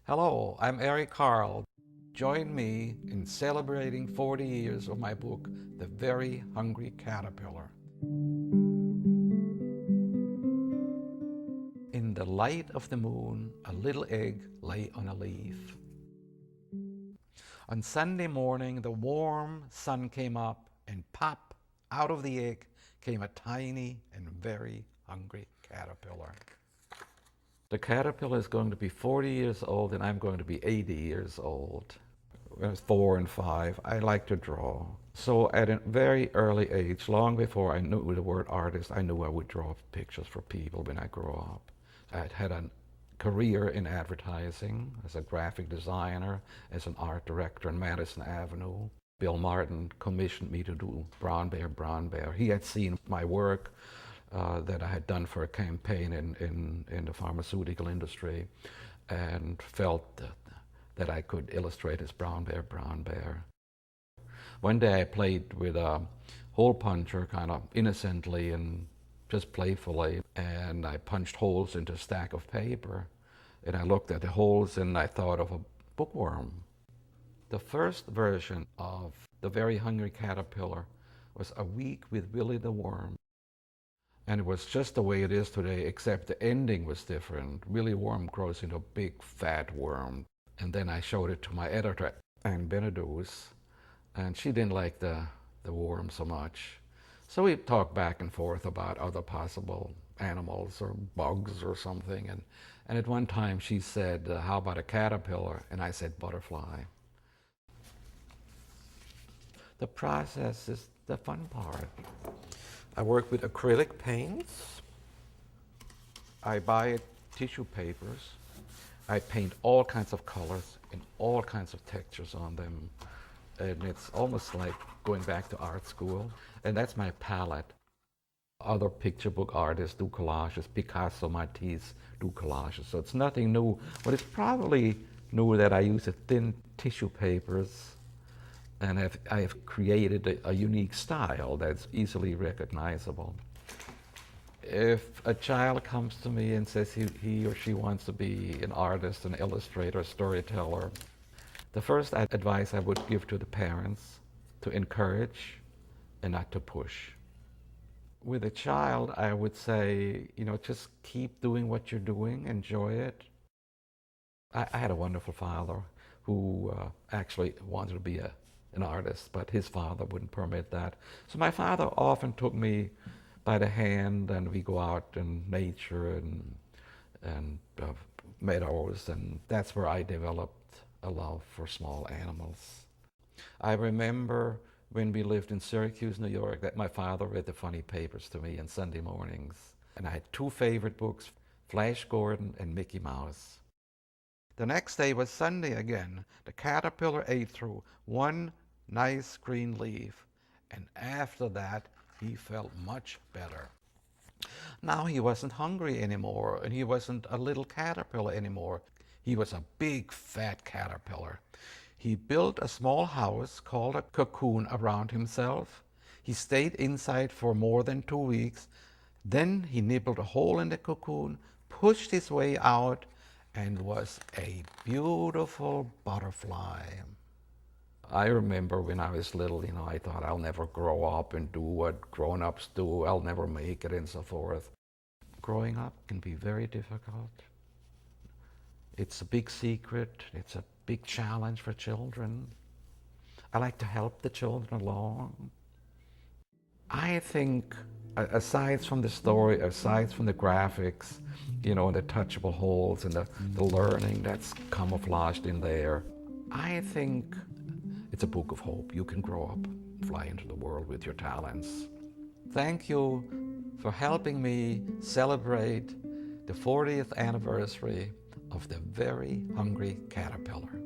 Hello, I'm Eric Carle. Join me in celebrating 40 years of my book, The Very Hungry Caterpillar. In the light of the moon, a little egg lay on a leaf. On Sunday morning, the warm sun came up, and pop, out of the egg came a tiny and very hungry caterpillar. The caterpillar is going to be 40 years old, and I'm going to be 80 years old. When I was 4 and 5, I like to draw. So at a very early age, long before I knew the word artist, I knew I would draw pictures for people when I grew up. I had a career in advertising as a graphic designer, as an art director in Madison Avenue. Bill Martin commissioned me to do Brown Bear, Brown Bear. He had seen my work that I had done for a campaign in the pharmaceutical industry and felt that I could illustrate as Brown Bear, Brown Bear. One day I played with a hole puncher kind of innocently and just playfully, and I punched holes into a stack of paper, and I looked at the holes and I thought of a bookworm. The first version of The Very Hungry Caterpillar was A Week with Willie the Worm. And it was just the way it is today, except the ending was different. Willie Worm grows into a big fat worm. And then I showed it to my editor, Anne Benedus, and she didn't like the worm so much. So we talked back and forth about other possible animals or bugs or something. And at one time she said, how about a caterpillar? And I said, butterfly. The process is the fun part. I work with acrylic paints. I buy tissue papers. I paint all kinds of colors and all kinds of textures on them. And it's almost like going back to art school. And that's my palette. Other picture book artists do collages. Picasso, Matisse do collages. So it's nothing new, but it's probably new that I use thin tissue papers, and I have created a unique style that's easily recognizable. If a child comes to me and says he or she wants to be an artist, an illustrator, storyteller, the first advice I would give to the parents, to encourage and not to push. With a child, I would say, just keep doing what you're doing, enjoy it. I had a wonderful father who actually wanted to be an artist, but his father wouldn't permit that. So my father often took me by the hand, and we go out in nature and meadows, and that's where I developed a love for small animals. I remember when we lived in Syracuse, New York, that my father read the funny papers to me on Sunday mornings. And I had two favorite books, Flash Gordon and Mickey Mouse. The next day was Sunday again. The caterpillar ate through one nice green leaf, and after that he felt much better. Now he wasn't hungry anymore, and he wasn't a little caterpillar anymore. He was a big fat caterpillar. He built a small house called a cocoon around himself. He stayed inside for more than 2 weeks. Then he nibbled a hole in the cocoon, pushed his way out, and was a beautiful butterfly. I remember when I was little, I thought I'll never grow up and do what grown-ups do. I'll never make it and so forth. Growing up can be very difficult. It's a big secret. It's a big challenge for children. I like to help the children along. I think, aside from the story, aside from the graphics, the touchable holes and the learning that's camouflaged in there, I think it's a book of hope. You can grow up, fly into the world with your talents. Thank you for helping me celebrate the 40th anniversary of The Very Hungry Caterpillar.